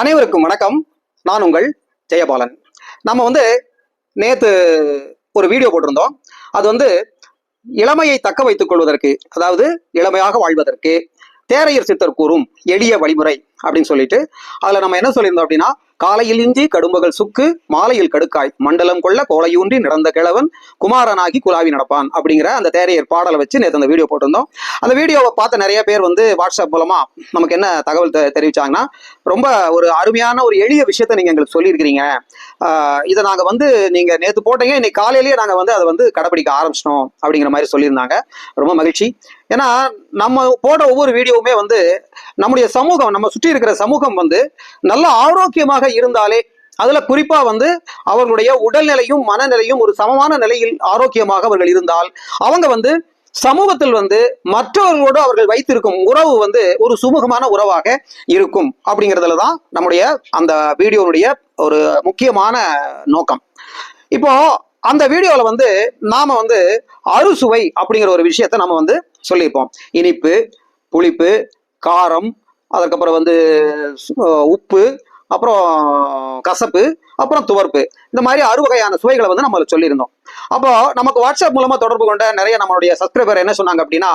அனைவருக்கும் வணக்கம். நான் உங்கள் ஜெயபாலன். நம்ம நேத்து ஒரு வீடியோ போட்டிருந்தோம். அது இளமையை தக்க வைத்துக் கொள்வதற்கு, அதாவது இளமையாக வாழ்வதற்கு தேரையர் சித்தர் கூறும் எளிய வழிமுறை அப்படின்னு சொல்லிட்டு அதுல நம்ம என்ன சொல்லியிருந்தோம் அப்படின்னா, காலையில் இஞ்சி கடும்பகல் சுக்கு மாலையில் கடுக்காய் மண்டலம் கொள்ள கோலையூன்றி நடந்த கிழவன் குமாரனாகி குலாவி நடப்பான் அப்படிங்கிற அந்த தேரையர் பாடலை வச்சு நேற்று அந்த வீடியோ போட்டிருந்தோம். அந்த வீடியோவை பார்த்த நிறைய பேர் வாட்ஸ்அப் மூலமா நமக்கு என்ன தகவல் தெரிவிச்சாங்கன்னா, ரொம்ப ஒரு அருமையான ஒரு எளிய விஷயத்த நீங்க எங்களுக்கு சொல்லியிருக்கிறீங்க. இதை நாங்க நீங்க நேற்று போட்டீங்க, இன்னைக்கு காலையிலேயே நாங்க அதை கடைபிடிக்க ஆரம்பிச்சிட்டோம் அப்படிங்கிற மாதிரி சொல்லியிருந்தாங்க. ரொம்ப மகிழ்ச்சி. ஏன்னா நம்ம போடுற ஒவ்வொரு வீடியோவுமே நம்முடைய சமூகம், நம்ம சுற்றி இருக்கிற சமூகம் நல்ல ஆரோக்கியமாக இருந்தாலே, அதுல குறிப்பா அவர்களுடைய உடல்நிலையும் மனநிலையும் ஒரு சமமான நிலையில் ஆரோக்கியமாக அவர்கள் இருந்தால் அவங்க சமூகத்தில் மற்றவர்களோடு அவர்கள் வைத்திருக்கும் உறவு ஒரு சுமூகமான உறவாக இருக்கும் அப்படிங்கிறதுலதான் நம்முடைய அந்த வீடியோனுடைய ஒரு முக்கியமான நோக்கம். இப்போ அந்த வீடியோல நாம அறுசுவை அப்படிங்கிற ஒரு விஷயத்த நம்ம சொல்லியிருப்போம். இனிப்பு, புளிப்பு, காரம், அதுக்கப்புறம் உப்பு, அப்புறம் கசப்பு, அப்புறம் துவர்ப்பு, இந்த மாதிரி 6 வகையான சுவைகளை நம்ம சொல்லியிருந்தோம். அப்போ நமக்கு வாட்ஸ்அப் மூலமா தொடர்பு கொண்ட நிறைய நம்மளுடைய சப்ஸ்கிரைபர் என்ன சொன்னாங்க அப்படின்னா,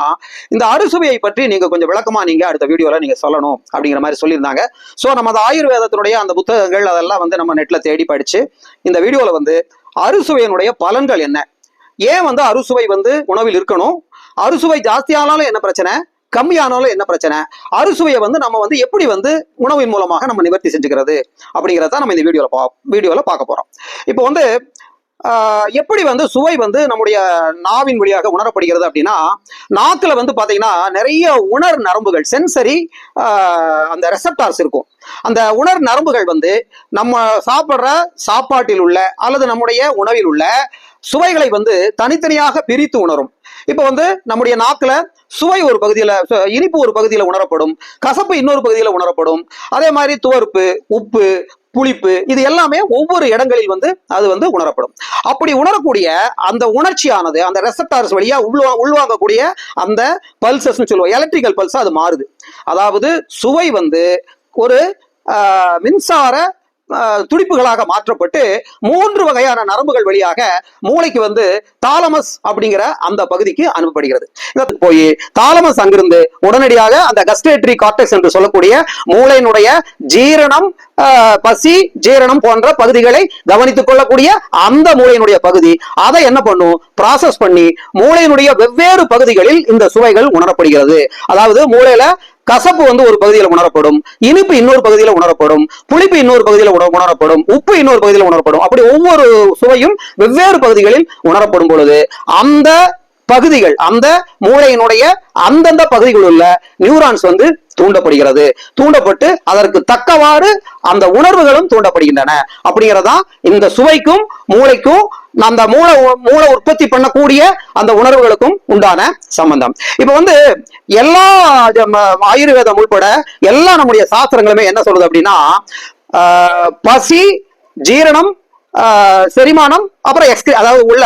இந்த அறுசுவையை பற்றி நீங்க கொஞ்சம் விளக்கமா நீங்க அடுத்த வீடியோல நீங்க சொல்லணும் அப்படிங்கிற மாதிரி சொல்லியிருந்தாங்க. ஸோ நம்ம ஆயுர்வேதத்தினுடைய அந்த புத்தகங்கள் அதெல்லாம் நம்ம நெட்ல தேடி படிச்சு இந்த வீடியோல அறுசுவையினுடைய பலன்கள் என்ன, ஏன் அறுசுவை உணவில் இருக்கணும், அறுசுவை ஜாஸ்தியானாலும் என்ன பிரச்சனை, கம்மியானாலும் என்ன பிரச்சனை, அறுசுவையை நம்ம எப்படி உணவின் மூலமாக நம்ம நிவர்த்தி செஞ்சுக்கிறது அப்படிங்கிறத நம்ம இந்த வீடியோல பார்க்க போறோம். இப்போ எப்படி சுவை நம்முடைய நாவின் வழியாக உணரப்படுகிறது அப்படின்னா, நாக்குல பாத்தீங்கன்னா நிறைய உணர் நரம்புகள், சென்சரி அந்த ரெசப்டார்ஸ் இருக்கும். அந்த உணர் நரம்புகள் நம்ம சாப்பிடுற சாப்பாட்டில் உள்ள அல்லது நம்முடைய உணவில் உள்ள சுவைகளை தனித்தனியாக பிரித்து உணரும். இப்ப நம்முடைய நாக்குல சுவை ஒரு பகுதியில, இனிப்பு ஒரு பகுதியில உணரப்படும், கசப்பு இன்னொரு பகுதியில உணரப்படும். அதே மாதிரி துவர்ப்பு, உப்பு, புளிப்பு, இது எல்லாமே ஒவ்வொரு இடங்களில் அது உணரப்படும். அப்படி உணரக்கூடிய அந்த உணர்ச்சியானது அந்த ரெசப்டார்ஸ் வழியா உள்வாங்கக்கூடிய அந்த பல்சஸ் சொல்லுவோம், எலக்ட்ரிக்கல் பல்ஸா அது மாறுது. அதாவது சுவை ஒரு மின்சார துடிப்புகளாக மாற்றப்பட்டு 3 வகையான நரம்புகள் வழியாக மூளைக்கு தாலமஸ் அப்படிங்கிற அந்த பகுதிக்கு அனுப்பப்படுகிறது. போய் தாலமஸ் அங்கிருந்து உடனடியாக அந்த கஸ்டேட்டரி கார்டெக்ஸ் என்று சொல்லக்கூடிய மூளையினுடைய ஜீரணம், பசி, ஜீரணம் போன்ற பகுதிகளை கவனித்துக் கொள்ளக்கூடிய அந்த மூளையினுடைய பகுதி அதை என்ன பண்ணும், ப்ராசஸ் பண்ணி மூளையினுடைய வெவ்வேறு பகுதிகளில் இந்த சுவைகள் உணரப்படுகிறது. அதாவது மூளையில கசப்பு ஒரு பகுதியில் உணரப்படும், இனிப்பு இன்னொரு பகுதியில் உணரப்படும், புளிப்பு இன்னொரு பகுதியில் உணரப்படும், உப்பு இன்னொரு பகுதியில் உணரப்படும். அப்படி ஒவ்வொரு சுவையும் வெவ்வேறு பகுதிகளில் உணரப்படும் பொழுது அந்த பகுதிகள், அந்த மூளையினுடைய அந்தந்த பகுதிகளில் உள்ள நியூரான்ஸ் தூண்டப்படுகிறது. தூண்டப்பட்டு அதற்கு தக்கவாறு அந்த உணர்வுகளும் தூண்டப்படுகின்றன. அப்படிங்கிறதா இந்த சுவைக்கும் மூளைக்கும், அந்த மூளை உற்பத்தி பண்ணக்கூடிய அந்த உணர்வுகளுக்கும் உண்டான சம்பந்தம். இப்ப எல்லா ஆயுர்வேதம் உட்பட எல்லா நம்முடைய சாஸ்திரங்களுமே என்ன சொல்றது அப்படின்னா, பசி, ஜீரணம், செரிமானம், அப்புறம் அதாவது உள்ள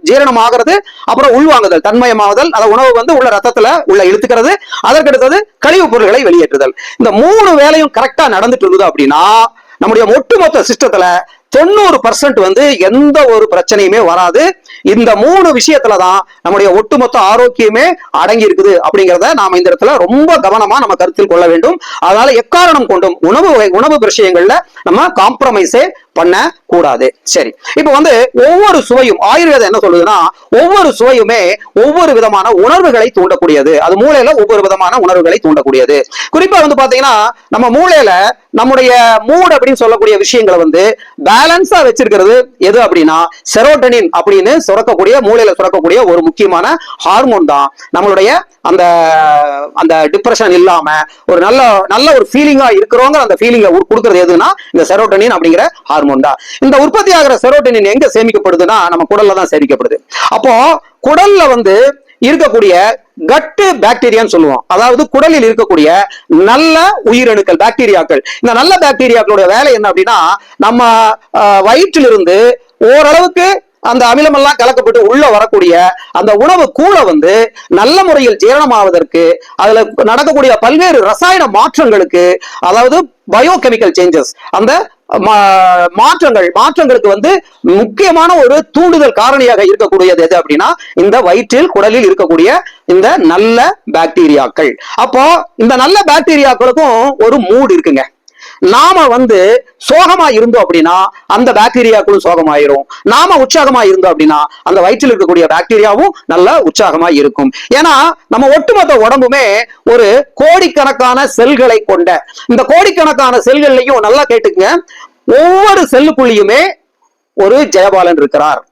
ஜீரணம் ஆகிறது, அப்புறம் உள்வாங்குதல், தன்மயமாகுதல், அதாவது உணவு உள்ள ரத்தத்துல உள்ள இழுத்துக்கிறது, அதற்கடுத்தது கழிவுப் பொருட்களை வெளியேற்றுதல். இந்த 3 வேலையும் கரெக்டா நடந்துட்டு இருக்குது அப்படின்னா நம்முடைய ஒட்டுமொத்த சிஸ்டத்துல 90% எந்த ஒரு பிரச்சனையுமே வராது. இந்த 3 விஷயத்துலதான் நம்முடைய ஒட்டுமொத்த ஆரோக்கியமே அடங்கி இருக்குது அப்படிங்கிறத நாம இந்த இடத்துல ரொம்ப கவனமா நம்ம கருத்தில் கொள்ள வேண்டும். அதனால எக்காரணம் கொண்டும் உணவு விஷயங்கள்ல நம்ம காம்ப்ரமைஸே பண்ண கூடாது. சரி, இப்ப ஒவ்வொரு சுவையும் ஆயுர்வேதம் என்ன சொல்லுதுன்னா, ஒவ்வொரு சுவையுமே ஒவ்வொரு விதமான உணர்வுகளை தூண்டக்கூடியது. அது மூளையில ஒவ்வொரு விதமான உணர்வுகளை தூண்டக்கூடியது. குறிப்பா பாத்தீங்கன்னா நம்ம மூளையில நம்முடைய மூட் அப்படின்னு சொல்லக்கூடிய விஷயங்களை பேலன்ஸா வச்சிருக்கிறது எது அப்படின்னா, செரோட்டனின் அப்படின்னு சுரக்கக்கூடிய, மூளையில சுரக்கக்கூடிய ஒரு முக்கியமான ஹார்மோன் தான் நம்மளுடைய அந்த அந்த டிப்ரெஷன் இல்லாம ஒரு நல்ல ஒரு ஃபீலிங்கா இருக்கிறோங்க. அந்த ஃபீலிங்கை கொடுக்கிறது எதுனா இந்த செரோட்டனின் அப்படிங்கிற ஹார்மோன் தான். இந்த உற்பத்தி ஆகிற செரோட்டனின் எங்க சேமிக்கப்படுதுன்னா நம்ம குடல்ல தான் சேமிக்கப்படுது. அப்போ குடல்ல இருக்கக்கூடிய கட்டு பாக்டீரியான்னு சொல்லுவோம். அதாவது குடலில் இருக்கக்கூடிய நல்ல உயிரணுக்கள், பாக்டீரியாக்கள். இந்த நல்ல பாக்டீரியாக்களுடைய வேலை என்ன அப்படின்னா, நம்ம வயிற்றிலிருந்து ஓரளவுக்கு அந்த அமிலமெல்லாம் கலக்கப்பட்டு உள்ள வரக்கூடிய அந்த உணவு கூட வந்து நல்ல முறையில் ஜீரணமாவதற்கு அதுல நடக்கக்கூடிய பல்வேறு ரசாயன மாற்றங்களுக்கு, அதாவது பயோகெமிக்கல் சேஞ்சஸ், அந்த மாற்றங்களுக்கு வந்து முக்கியமான ஒரு தூண்டுதல் காரணியாக இருக்கக்கூடியது எது அப்படின்னா இந்த வயிற்றில் குடலில் இருக்கக்கூடிய இந்த நல்ல பாக்டீரியாக்கள். அப்போ இந்த நல்ல பாக்டீரியாக்களுக்கும் ஒரு மூடு இருக்குங்க. நாம வந்து சோகமா இருந்தோம் அப்படின்னா அந்த பாக்டீரியாக்களும் சோகமாயிரும். நாம உற்சாகமா இருந்தோம் அப்படின்னா அந்த வயிற்றில் இருக்கக்கூடிய பாக்டீரியாவும் நல்ல உற்சாகமா இருக்கும். ஏன்னா நம்ம ஒட்டுமொத்த உடம்புமே ஒரு கோடிக்கணக்கான செல்களை கொண்ட, இந்த கோடிக்கணக்கான செல்கள்லையும் நல்லா கேட்டுக்குங்க, ஒவ்வொரு செல்லுக்குள்ளேயுமே ஒரு ஜெயபாலன் இருக்கிறார்.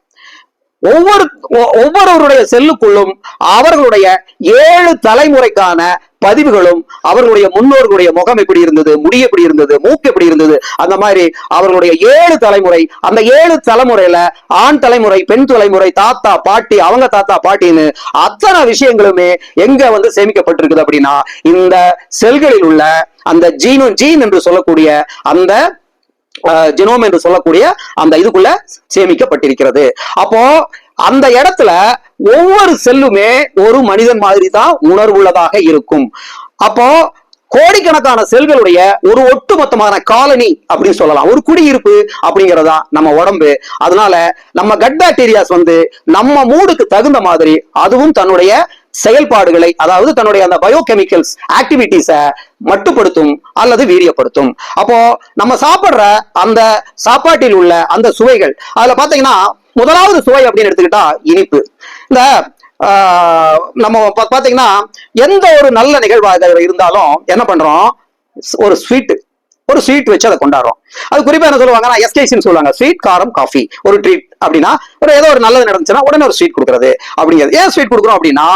ஒவ்வொருவருடைய செல்லுக்குள்ளும் அவர்களுடைய 7 தலைமுறைக்கான பதிவுகளும், அவர்களுடைய முன்னோர்களுடைய முகம் எப்படி இருந்தது, முடி எப்படி இருந்தது, மூக்கு எப்படி இருந்தது, அந்த மாதிரி அவர்களுடைய 7 தலைமுறை, அந்த 7 தலைமுறையில ஆண் தலைமுறை, பெண் தலைமுறை, தாத்தா பாட்டி, அவங்க தாத்தா பாட்டின்னு அத்தனை விஷயங்களுமே எங்க வந்து சேமிக்கப்பட்டிருக்குது அப்படின்னா இந்த செல்களில் உள்ள அந்த ஜீன் என்று சொல்லக்கூடிய அந்த ஜெனோம் என்று சொல்லக்கூடிய அந்த இதுக்குள்ள சேமிக்கப்பட்டிருக்கிறது. அப்போ அந்த இடத்துல ஒவ்வொரு செல்லுமே ஒரு மனிதன் மாதிரி தான் உணர்வுள்ளதாக இருக்கும். அப்போ கோடிக்கணக்கான செல்களுடைய ஒரு ஒட்டுமொத்தமான காலனி அப்படின்னு சொல்லலாம், ஒரு குடியிருப்பு அப்படிங்கிறதா நம்ம உடம்பு. அதனால நம்ம கட் பாக்டீரியாஸ் வந்து நம்ம மூடுக்கு தகுந்த மாதிரி அதுவும் தன்னுடைய செயல்பாடுகளை, அதாவது தன்னுடைய அந்த பயோகெமிக்கல்ஸ் ஆக்டிவிட்டிஸை மட்டுப்படுத்தும் அல்லது வீரியப்படுத்தும். அப்போ நம்ம சாப்பிடுற அந்த சாப்பாட்டில் உள்ள அந்த சுவைகள், அதுல பாத்தீங்கன்னா முதலாவது சுவை அப்படின்னு எடுத்துக்கிட்டா இனிப்பு. இந்த நம்ம பாத்தீங்கன்னா எந்த ஒரு நல்ல நிகழ்வாக இருந்தாலும் என்ன பண்றோம், ஒரு ஸ்வீட் வச்சு அதை கொண்டாடுறோம். அது குறிப்பா என்ன சொல்லுவாங்கன்னா எஸ்கேசின்னு சொல்லுவாங்க, ஸ்வீட் காரம் காஃபி, ஒரு ட்ரீட் அப்படின்னா ஏதோ ஒரு நல்லது நடந்துச்சுன்னா உடனே ஒரு ஸ்வீட் கொடுக்கறது அப்படிங்கிறது. ஏன் ஸ்வீட் கொடுக்குறோம் அப்படின்னா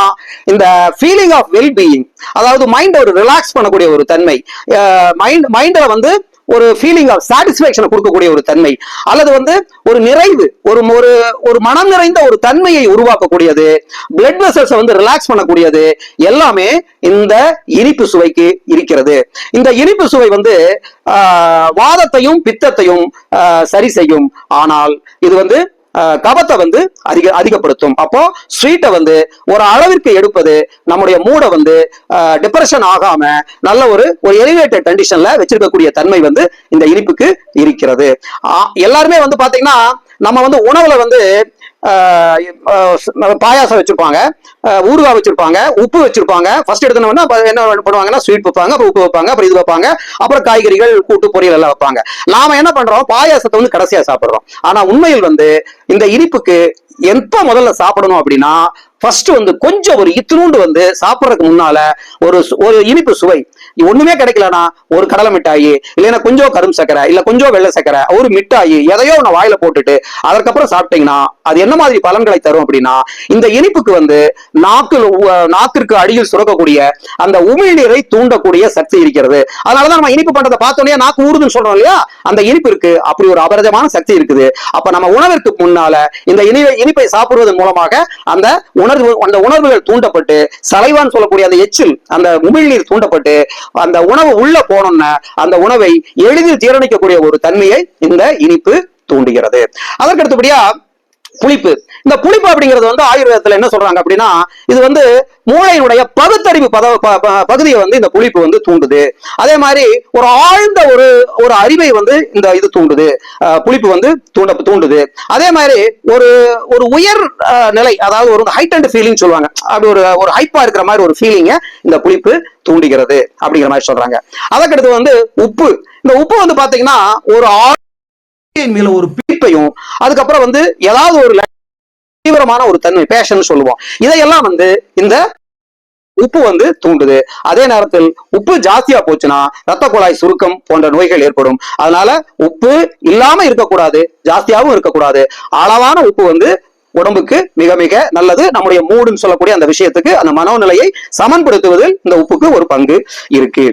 இந்த ஃபீலிங் ஆஃப் வெல் பீயிங், அதாவது மைண்ட் ஒரு ரிலாக்ஸ் பண்ணக்கூடிய ஒரு தன்மை, மைண்ட்ல வந்து ஒரு ஃபீலிங் ஆஃப் சாட்டிஸ்பேக்ஷனை கொடுக்கக்கூடிய ஒரு தன்மை, அல்லது வந்து ஒரு நிறைவு, ஒரு மனம் நிறைந்த ஒரு தன்மையை உருவாக்கக்கூடியது, பிளட் வெசல்ஸ் வந்து ரிலாக்ஸ் பண்ணக்கூடியது எல்லாமே இந்த இனிப்பு சுவைக்கு இருக்கிறது. இந்த இனிப்பு சுவை வந்து வாதத்தையும் பித்தத்தையும் சரி செய்யும். ஆனால் இது வந்து கபத்தை வந்து அதிகப்படுத்தும். அப்போ ஸ்வீட்டை வந்து ஒரு அளவிற்கு எடுப்பது நம்முடைய மூடை வந்து டிப்ரெஷன் ஆகாம நல்ல ஒரு எலிவேட்டட் கண்டிஷன்ல வச்சிருக்கக்கூடிய தன்மை வந்து இந்த இனிப்புக்கு இருக்கிறது. எல்லாருமே வந்து பாத்தீங்கன்னா நம்ம வந்து உணவுல வந்து பாயாசம் வச்சிருப்பாங்க, ஊறுகாய் வச்சிருப்பாங்க, உப்பு வச்சிருப்பாங்க. ஃபர்ஸ்ட் எடுத்தோம்னா என்ன பண்ணுவாங்கன்னா ஸ்வீட் வைப்பாங்க, அப்புறம் உப்பு வைப்பாங்க, அப்புறம் இது வைப்பாங்க, அப்புறம் காய்கறிகள் கூட்டு பொரியல் எல்லாம் வைப்பாங்க. நாம என்ன பண்றோம், பாயாசத்தை வந்து கடைசியா சாப்பிடுறோம். ஆனா உண்மையில் வந்து இந்த இனிப்புக்கு எப்ப முதல்ல சாப்பிடணும் அப்படின்னா ஃபர்ஸ்ட் வந்து கொஞ்சம் ஒரு இத்தினூண்டு வந்து சாப்பிட்றதுக்கு முன்னால ஒரு இனிப்பு சுவை ஒண்ணுமே கிடைக்கலன்னா ஒரு கடலை மிட்டாயி, இல்லைன்னா கொஞ்சம் கரும் சக்கரை, இல்ல கொஞ்சம் வெள்ளை சக்கரை, ஒரு மிட்டாயி எதையோ ஒன்று வாயில போட்டுட்டு அதற்கப்புறம் சாப்பிட்டீங்கன்னா அது என்ன மாதிரி பலன்களை தரும் அப்படின்னா இந்த இனிப்புக்கு வந்து நாக்கிற்கு அடியில் சுரக்கக்கூடிய அந்த உமிழ்நீரை தூண்டக்கூடிய சக்தி இருக்கிறது. அதனாலதான் நம்ம இனிப்பு பண்றதை பார்த்தோன்னே நாக்கு ஊறுதுன்னு சொல்றோம் இல்லையா, அந்த இனிப்பிற்கு அப்படி ஒரு அபரிதமான சக்தி இருக்குது. அப்ப நம்ம உணவிற்கு முன்னால இந்த இனிப்பை சாப்பிடுவதன் மூலமாக அந்த உணர்வுகள் தூண்டப்பட்டு சலைவான்னு சொல்லக்கூடிய அந்த எச்சில், அந்த உமிழ்நீர் தூண்டப்பட்டு அந்த உணவு உள்ள போனோம்னா அந்த உணவை எளிதில் ஜீரணிக்கக்கூடிய ஒரு தன்மையை இந்த இனிப்பு தூண்டுகிறது. அதற்கு அடுத்தபடியா புளிப்பு. இந்த புளிப்பு அப்படிங்கிறது வந்து ஆயுர்வேதத்துல என்ன சொல்றாங்க அப்படின்னா இது வந்து மூளையினுடைய பகுத்தறிவு பகுதியை வந்து இந்த புளிப்பு வந்து தூண்டுது. அதே மாதிரி ஒரு ஆழ்ந்த ஒரு அறிவை வந்து இந்த இது தூண்டுது, புளிப்பு வந்து தூண்டுது. அதே மாதிரி ஒரு உயர் நிலை, அதாவது ஒரு ஹைட்டண்ட் ஃபீலிங் சொல்லுவாங்க, அப்படி ஒரு ஹைப்பா இருக்கிற மாதிரி ஒரு ஃபீலிங்க இந்த புளிப்பு தூண்டுகிறது அப்படிங்கிற மாதிரி சொல்றாங்க. அதற்கடுத்து வந்து உப்பு. இந்த உப்பு வந்து பாத்தீங்கன்னா ஒரு பிடிப்பையும், அதுக்கப்புறம் வந்து ஏதாவது ஒரு தீவிரமான ஒரு தன்மை, பேஷன் சொல்லுவோம், இதையெல்லாம் வந்து இந்த உப்பு வந்து தூண்டுது. அதே நேரத்தில் உப்பு ஜாஸ்தியா போச்சுன்னா ரத்த குழாய் சுருக்கம் போன்ற நோய்கள் ஏற்படும். அதனால உப்பு இல்லாம இருக்கக்கூடாது, ஜாஸ்தியாகவும் இருக்கக்கூடாது. அளவான உப்பு வந்து உடம்புக்கு மிக மிக நல்லது. நம்முடைய மூடுன்னு சொல்லக்கூடிய அந்த விஷயத்துக்கு, அந்த மனோநிலையை சமன்படுத்துவதில் இந்த உப்புக்கு ஒரு பங்கு இருக்கு.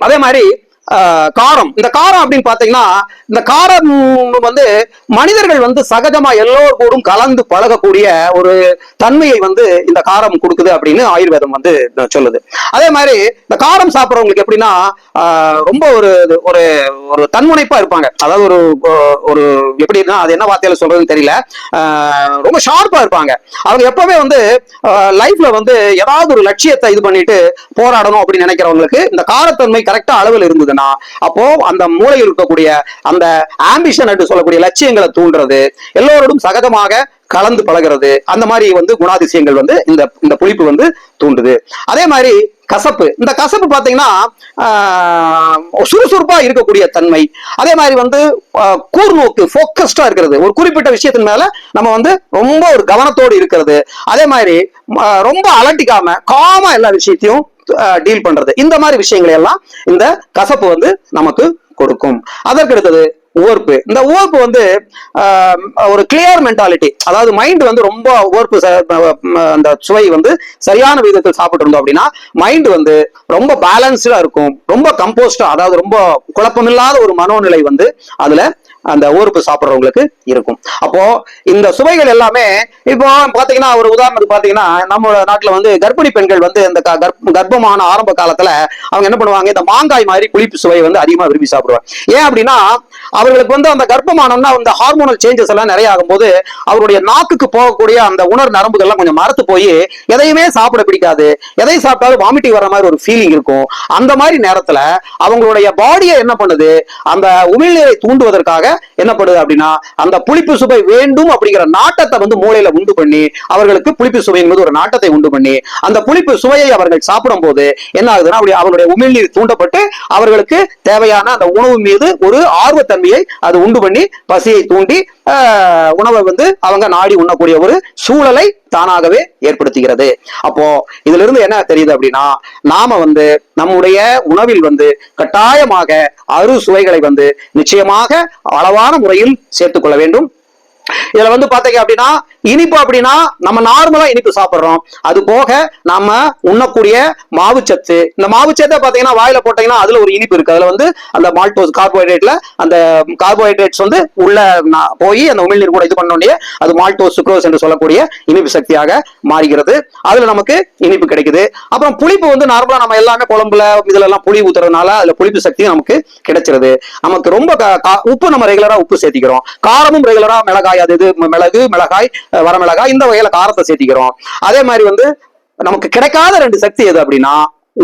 அதே மாதிரி காரம். இந்த காரம் அப்படின்னு பாத்தீங்கன்னா, இந்த காரம் வந்து மனிதர்கள் வந்து சகஜமா எல்லோரும் கலந்து பழகக்கூடிய ஒரு தன்மையை வந்து இந்த காரம் கொடுக்குது அப்படின்னு ஆயுர்வேதம் வந்து சொல்லுது. அதே மாதிரி இந்த காரம் சாப்பிட்றவங்களுக்கு எப்படின்னா ரொம்ப ஒரு ஒரு ஒரு தன்முனைப்பா இருப்பாங்க. அதாவது ஒரு ஒரு எப்படின்னா அது என்ன வார்த்தையில சொல்றதுன்னு தெரியல, ரொம்ப ஷார்ப்பா இருப்பாங்க. அவங்க எப்பவுமே வந்து லைஃப்ல வந்து ஏதாவது ஒரு லட்சியத்தை இது பண்ணிட்டு போராடணும் அப்படின்னு நினைக்கிறவங்களுக்கு இந்த காரத்தன்மை கரெக்டா அளவில் இருந்ததுன்னா அப்போ அந்த மூளையில் இருக்கக்கூடிய அந்த ஆம்பிஷன் என்று சொல்லக்கூடிய லட்சியங்களை தூண்டுறது, எல்லோரோடும் சகஜமாக கலந்து பழகிறது, அந்த மாதிரி வந்து குணாதிசயங்கள் வந்து இந்த புளிப்பு வந்து தூண்டுது. அதே மாதிரி கசப்பு. இந்த கசப்பு பாத்தீங்கன்னா சுறுசுறுப்பா இருக்கக்கூடிய தன்மை, அதே மாதிரி வந்து கூர்நோக்கு போக்கஸ்டா இருக்கிறது, ஒரு குறிப்பிட்ட விஷயத்தின் மேல நம்ம வந்து ரொம்ப ஒரு கவனத்தோடு இருக்கிறது, அதே மாதிரி ரொம்ப அலட்டிக்காம காமா எல்லா விஷயத்தையும் டீல் பண்றது, இந்த மாதிரி விஷயங்களை எல்லாம் இந்த கசப்பு வந்து நமக்கு கொடுக்கும். அதற்கு அடுத்தது உவர்ப்பு. இந்த உவர்ப்பு வந்து ஒரு கிளியர் மென்டாலிட்டி, அதாவது மைண்ட் வந்து ரொம்ப உவர்ப்பு அந்த சுவை வந்து சரியான விதத்தில் சாப்பிட்டு இருந்தோம் அப்படின்னா மைண்ட் வந்து ரொம்ப பேலன்ஸ்டா இருக்கும், ரொம்ப கம்போஸ்டா, அதாவது ரொம்ப குழப்பமில்லாத ஒரு மனோநிலை வந்து அதுல அந்த ஊருக்கு சாப்பிட்றவங்களுக்கு இருக்கும். அப்போ இந்த சுவைகள் எல்லாமே இப்போ பாத்தீங்கன்னா ஒரு உதாரணத்துக்கு பாத்தீங்கன்னா நம்ம நாட்டுல வந்து கர்ப்பிணி பெண்கள் வந்து இந்த கர்ப்பமான ஆரம்ப காலத்துல அவங்க என்ன பண்ணுவாங்க, இந்த மாங்காய் மாதிரி புளிப்பு சுவையை வந்து அதிகமா விரும்பி சாப்பிடுவாங்க. ஏன் அப்படின்னா அவர்களுக்கு வந்து அந்த கர்ப்பமானம்னா அந்த ஹார்மோனல் சேஞ்சஸ் எல்லாம் நிறைய ஆகும்போது அவருடைய நாக்குக்கு போகக்கூடிய அந்த உணர் நரம்புகள் எல்லாம் கொஞ்சம் மரத்து போய் எதையுமே சாப்பிட பிடிக்காது, எதை சாப்பிட்டாலும் வாமிட்டிங் வர மாதிரி ஒரு ஃபீலிங் இருக்கும். அந்த மாதிரி நேரத்துல அவங்களுடைய பாடியை என்ன பண்ணுது, அந்த உமிழ்நீரை தூண்டுவதற்காக என்ன பண்ணுது அப்படின்னா அந்த புளிப்பு சுவை வேண்டும் அப்படிங்கிற நாட்டத்தை வந்து மூளையில உண்டு பண்ணி அவர்களுக்கு புளிப்பு சுவையின் மீது ஒரு நாட்டத்தை உண்டு பண்ணி அந்த புளிப்பு சுவையை அவர்கள் சாப்பிடும் போது என்ன ஆகுதுன்னா அப்படி அவருடைய உமிழ்நீர் தூண்டப்பட்டு அவர்களுக்கு தேவையான அந்த உணவு மீது ஒரு ஆர்வத்தன்மையை அது உண்டு பண்ணி பசியை தூண்டி உணவை வந்து அவங்க நாடி உண்ணக்கூடிய ஒரு சூழலை தானாகவே ஏற்படுத்துகிறது. அப்போ இதுல இருந்து என்ன தெரியுது அப்படின்னா நாம வந்து நம்முடைய உணவில் வந்து கட்டாயமாக அறு சுவைகளை வந்து நிச்சயமாக அளவான முறையில் சேர்த்துக் கொள்ள வேண்டும். இதுல வந்து பாத்தீங்க அப்படின்னா இனிப்பு அப்படின்னா நம்ம நார்மலா இனிப்பு சாப்பிடுறோம், அது போக நாம உண்ணக்கூடிய மாவுச்சத்து, இந்த மாவுச்சத்தை பாத்தீங்கன்னா வாயில போட்டீங்கன்னா அதுல ஒரு இனிப்பு இருக்கு, அதுல வந்து அந்த மால்டோஸ் கார்போஹைட்ரேட்ல அந்த கார்போஹைட்ரேட்ஸ் வந்து உள்ள போய் அந்த உமிழ்நீர் கூட இது பண்ணோடனே அது மால்டோஸ் சுக்ரோஸ் என்று சொல்லக்கூடிய இனிப்பு சக்தியாக மாறுகிறது, அதுல நமக்கு இனிப்பு கிடைக்குது. அப்புறம் புளிப்பு வந்து நார்மலா நம்ம எல்லாமே குழம்புல இதுல எல்லாம் புளி ஊத்துறதுனால அதுல புளிப்பு சக்தி நமக்கு கிடைச்சிருது. நமக்கு ரொம்ப உப்பு நம்ம ரெகுலரா உப்பு சேர்த்திக்கிறோம், காரமும் ரெகுலரா மிளகாய், அது இது மிளகு, மிளகாய், வரமிளகாய், இந்த வகையில காரத்தை சேர்த்திக்கிறோம். அதே மாதிரி வந்து நமக்கு கிடைக்காத ரெண்டு சக்தி எது அப்படின்னா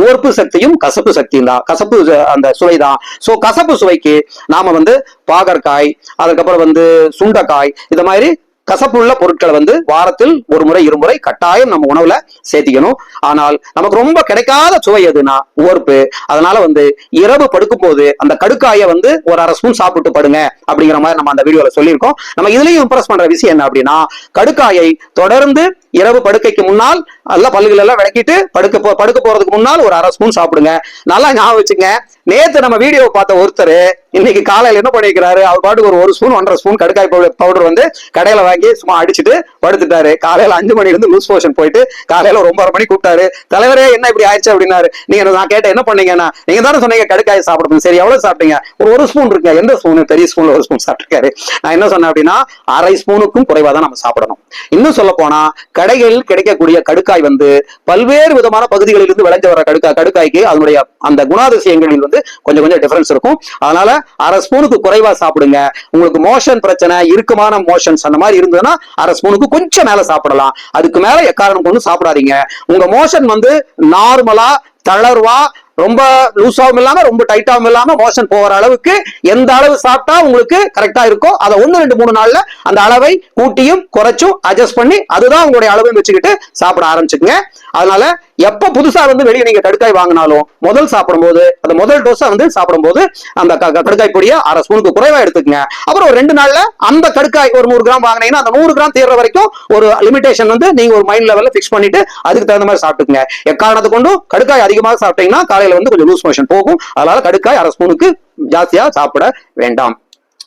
உவர்ப்பு சக்தியும் கசப்பு சக்தியும் தான், கசப்பு அந்த சுவைதான். சோ கசப்பு சுவைக்கு நாம வந்து பாகற்காய், அதுக்கப்புறம் வந்து சுண்டைக்காய், இந்த மாதிரி கசப்புள்ள பொருட்களை வந்து வாரத்தில் ஒரு முறை இருமுறை கட்டாயம் நம்ம உணவுல சேர்த்திக்கணும். ஆனால் நமக்கு ரொம்ப கிடைக்காத சுவை எதுனா உவர்ப்பு. அதனால வந்து இரவு படுக்கும் போது அந்த கடுக்காயை வந்து ஒரு அரை ஸ்பூன் சாப்பிட்டு படுங்க அப்படிங்கிற மாதிரி நம்ம அந்த வீடியோல சொல்லியிருக்கோம். நம்ம இதுலயும் இம்ப்ரெஸ் பண்ற விஷயம் என்ன அப்படின்னா கடுக்காயை தொடர்ந்து இரவு படுக்கைக்கு முன்னால் நல்லா பல்லுகள் எல்லாம் விளக்கிட்டு படுக்க போறதுக்கு முன்னால் ஒரு அரை ஸ்பூன் சாப்பிடுங்க. நல்லா ஞாபகம் வச்சுங்க, நேத்து நம்ம வீடியோ பார்த்த ஒருத்தர் இன்னைக்கு காலையில என்ன பண்ணிக்கிறாரு, அவர் பாட்டுக்கு ஒரு ஸ்பூன் 1.5 ஸ்பூன் கடுக்காய் பவுடர் வந்து கடையில வாங்கி சும்மா அடிச்சுட்டு படுத்துட்டாரு. காலையில 5 மணில இருந்து லூஸ் மோஷன் போயிட்டு காலையில ஒரு 9:30 மணிக்கு கூப்பிட்டாரு. தலைவரே என்ன இப்படி ஆயிடுச்சு அப்படின்னாரு. நீங்க நான் கேட்டேன் என்ன பண்ணீங்கன்னா, நீங்க தானே சொன்னீங்க கடுக்காய் சாப்பிடுங்க, சரி எவ்வளவு சாப்பிட்டீங்க, ஒரு ஸ்பூன் இருக்குங்க, எந்த ஸ்பூன், பெரிய ஸ்பூன்ல ஒரு ஸ்பூன் சாப்பிட்டுருக்காரு. நான் என்ன சொன்னேன் அப்படின்னா அரை ஸ்பூனுக்கும் குறைவா தான் நம்ம சாப்பிடணும். இன்னும் சொல்ல போனா கடைகளில் கிடைக்கக்கூடிய கடுக்காய் வந்து பல்வேறு விதமான பகுதிகளில் இருந்து விளைஞ்ச வர கடுக்காய்க்கு அதனுடைய அந்த குணாதிசயங்களில் வந்து கொஞ்சம் கொஞ்சம் டிஃபரன்ஸ் இருக்கும். அதனால அரை ஸ்பூனுக்கு குறைவா சாப்பிடுங்க. உங்களுக்கு மோஷன் பிரச்சனை, இறுக்கமான மோஷன்ஸ் அந்த மாதிரி இருந்ததுன்னா அரை ஸ்பூனுக்கு கொஞ்சம் மேல சாப்பிடலாம், அதுக்கு மேல எக்காரணம் கொண்டு சாப்பிடாதீங்க. உங்க மோஷன் வந்து நார்மலா தளர்வா ரொம்ப லூஸாவும் இல்லாம ரொம்ப டைட்டாவும் இல்லாம மோஷன் போகிற அளவுக்கு எந்த அளவு சாப்பிட்டா உங்களுக்கு கரெக்டா இருக்கோ அதை 1, 2, 3 நாள்ல அந்த அளவை கூட்டியும் குறைச்சும் அட்ஜஸ்ட் பண்ணி அதுதான் உங்களுடைய அளவை வச்சுக்கிட்டு சாப்பிட ஆரம்பிச்சுக்குங்க. அதனால எப்ப புதுசா வந்து வெளியே நீங்க கடுக்காய் வாங்கினாலும் முதல் சாப்பிடும்போது அந்த முதல் டோஸா வந்து சாப்பிடும்போது அந்த கடுக்காய் பொடியை அரை ஸ்பூனுக்கு குறைவா எடுத்துக்கங்க. அப்புறம் ஒரு 2 நாள்ல அந்த கடுக்காய் ஒரு 100 கிராம் வாங்கினீங்கன்னா அந்த 100 கிராம் தீர்ற வரைக்கும் ஒரு லிமிடேஷன் வந்து நீங்க ஒரு மைண்ட் லெவல்ல பிக்ஸ் பண்ணிட்டு அதுக்கு தகுந்த மாதிரி சாப்பிட்டுக்குங்க. எக்காரணத்தை கொண்டும் கடுக்காய் அதிகமாக சாப்பிட்டீங்கன்னா காலையில வந்து கொஞ்சம் லூஸ் மோஷன் போகும். அதனால கடுக்காய் அரை ஸ்பூனுக்கு ஜாஸ்தியா சாப்பிட வேண்டாம்.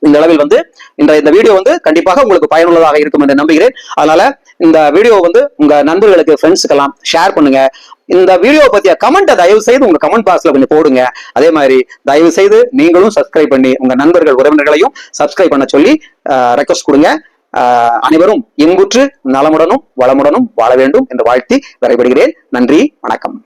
இந்த அளவில் வந்து இந்த வீடியோ வந்து கண்டிப்பாக உங்களுக்கு பயனுள்ளதாக இருக்கும் என்று நம்புகிறேன். அதனால இந்த வீடியோ வந்து உங்க நண்பர்களுக்கு, ஃப்ரெண்ட்ஸுக்கெல்லாம் ஷேர் பண்ணுங்க. இந்த வீடியோ பத்திய கமெண்ட் தயவு செய்து உங்க கமெண்ட் பாக்ஸ்ல கொஞ்சம் போடுங்க. அதே மாதிரி தயவு செய்து நீங்களும் சப்ஸ்கிரைப் பண்ணி உங்க நண்பர்கள், உறவினர்களையும் சப்ஸ்கிரைப் பண்ண சொல்லி ரெக்வஸ்ட் கொடுங்க. அனைவரும் இன்புற்று நலமுடனும் வளமுடனும் வாழ வேண்டும் என்று வாழ்த்தி விடைபெறுகிறேன். நன்றி, வணக்கம்.